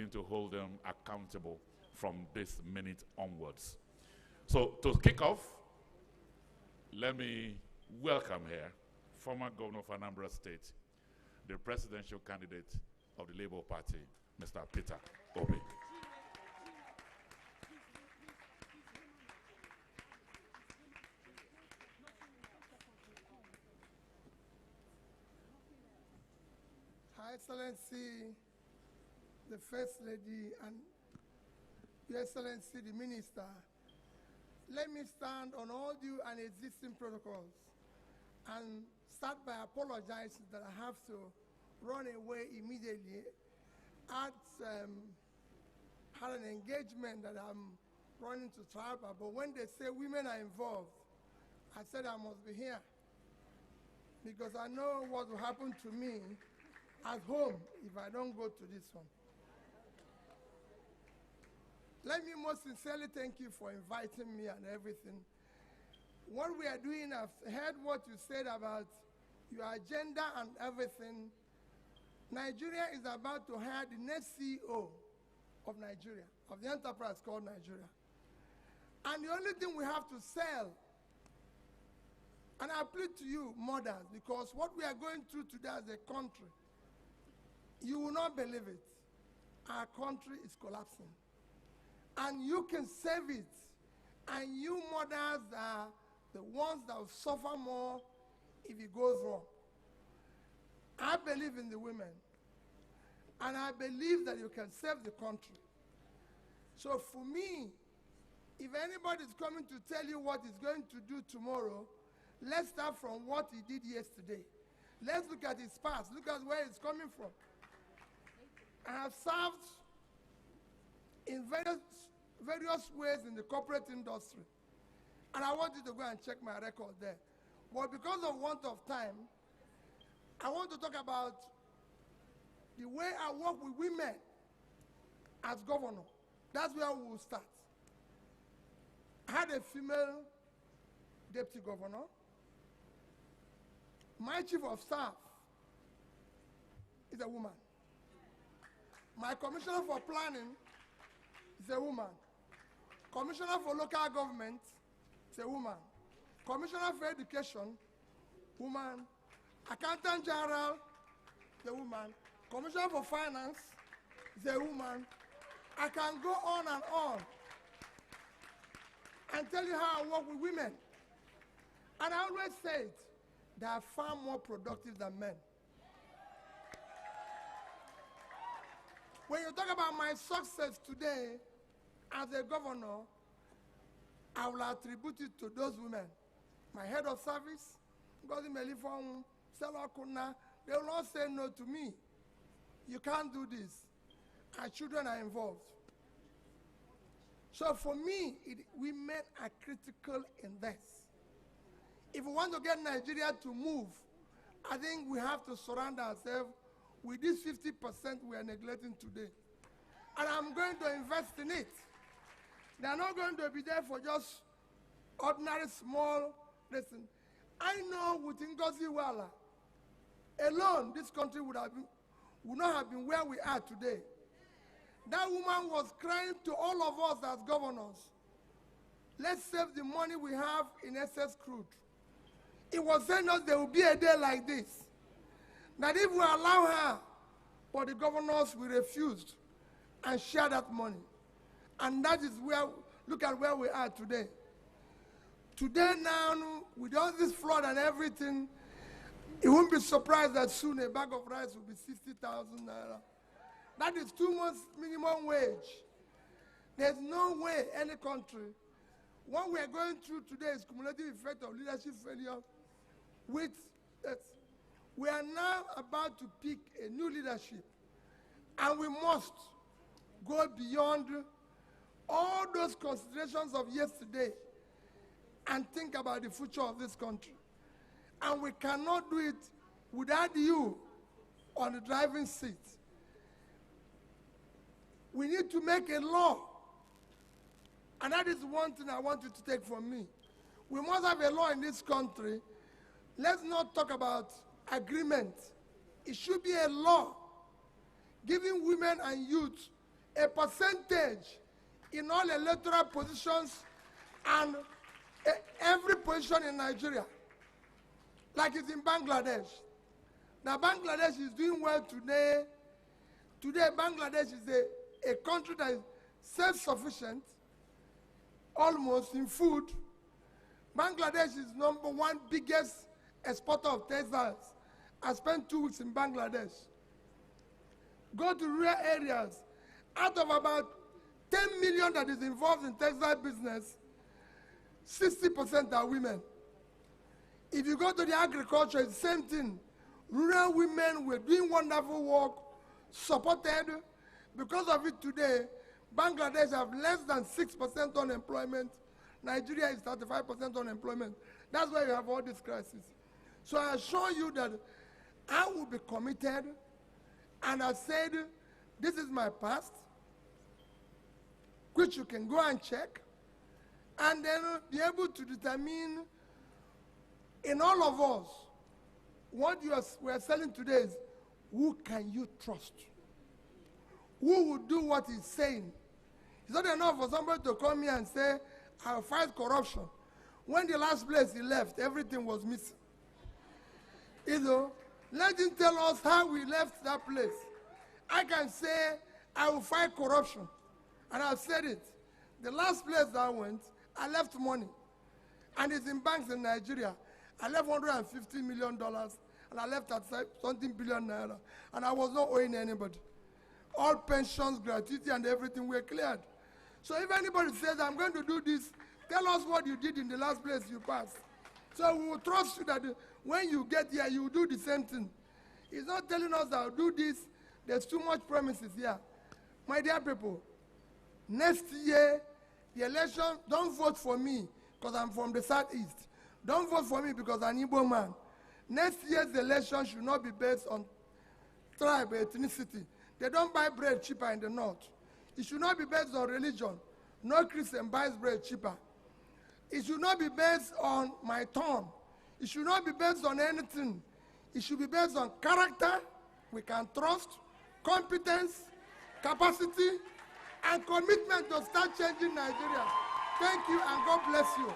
begin to hold them accountable from this minute onwards. So to kick off, let me welcome here former Governor of Anambra State, the presidential candidate of the Labour Party, Mr. Peter Obi. Her Excellency, the First Lady, and Your Excellency, the Minister, let me stand on all due and existing protocols and start by apologizing that I have to run away immediately. I had an engagement that I'm running to Tribal, but when they say women are involved, I said I must be here because I know what will happen to me at home if I don't go to this one. Let me most sincerely thank you for inviting me and everything. What we are doing, I've heard what you said about your agenda and everything. Nigeria is about to hire the next CEO of Nigeria, of the enterprise called Nigeria. And the only thing we have to sell, and I plead to you, mothers, because what we are going through today as a country, you will not believe it. Our country is collapsing. And you can save it. And you mothers are the ones that will suffer more if it goes wrong. I believe in the women. And I believe that you can save the country. So for me, if anybody is coming to tell you what he's going to do tomorrow, let's start from what he did yesterday. Let's look at his past. Look at where he's coming from. I have served in various ways in the corporate industry. And I want you to go and check my record there. But because of want of time, I want to talk about the way I work with women as governor. That's where we will start. I had a female deputy governor. My chief of staff is a woman. My commissioner for planning is a woman. Commissioner for local government is a woman. Commissioner for education, woman. Accountant general is a woman. Commissioner for finance is a woman. I can go on and tell you how I work with women. And I always say it, they are far more productive than men. When you talk about my success today as a governor, I will attribute it to those women. My head of service, they will not say no to me. You can't do this. Our children are involved. So for me, women are critical in this. If we want to get Nigeria to move, I think we have to surround ourselves with this 50% we are neglecting today. And I'm going to invest in it. They are not going to be there for just ordinary small listen. I know with Ngozi Wala alone, this country would not have been where we are today. That woman was crying to all of us as governors. Let's save the money we have in excess crude. It was saying us there will be a day like this. That if we allow her, but the governors will refuse and share that money. And that is where, look at where we are today. Today now, with all this flood and everything, it won't be surprised that soon a bag of rice will be 60,000 naira. That is 2 months minimum wage. There's no way any country, what we are going through today is cumulative effect of leadership failure with that. We are now about to pick a new leadership, and we must go beyond all those considerations of yesterday and think about the future of this country. And we cannot do it without you on the driving seat. We need to make a law. And that is one thing I want you to take from me. We must have a law in this country. Let's not talk about agreement. It should be a law giving women and youth a percentage in all electoral positions and every position in Nigeria, like it's in Bangladesh. Now, Bangladesh is doing well today. Today, Bangladesh is a country that is self-sufficient, almost in food. Bangladesh is #1 biggest exporter of textiles. I spent 2 weeks in Bangladesh. Go to rural areas. Out of about 10 million that is involved in textile business, 60% are women. If you go to the agriculture, it's the same thing. Rural women were doing wonderful work, supported. Because of it today, Bangladesh have less than 6% unemployment. Nigeria is 35% unemployment. That's why you have all this crisis. So I assure you that I will be committed, and I said, this is my past, which you can go and check, and then be able to determine in all of us what we are selling today is who can you trust? Who will do what he's saying? It's not enough for somebody to come here and say, I'll fight corruption. When the last place he left, everything was missing. You know, let him tell us how we left that place. I can say, I will fight corruption. And I've said it. The last place I went, I left money. And it's in banks in Nigeria. I left $150 million, and I left at something billion naira. And I was not owing anybody. All pensions, gratuity, and everything were cleared. So if anybody says, I'm going to do this, tell us what you did in the last place you passed. So we will trust you that when you get here, you will do the same thing. He's not telling us that I'll do this. There's too much promises here. My dear people, next year, the election, don't vote for me because I'm from the Southeast. Don't vote for me because I'm an Igbo man. Next year's election should not be based on tribe, ethnicity. They don't buy bread cheaper in the north. It should not be based on religion. No Christian buys bread cheaper. It should not be based on my tongue. It should not be based on anything. It should be based on character, we can trust, competence, capacity, and commitment to start changing Nigeria. Thank you, and God bless you.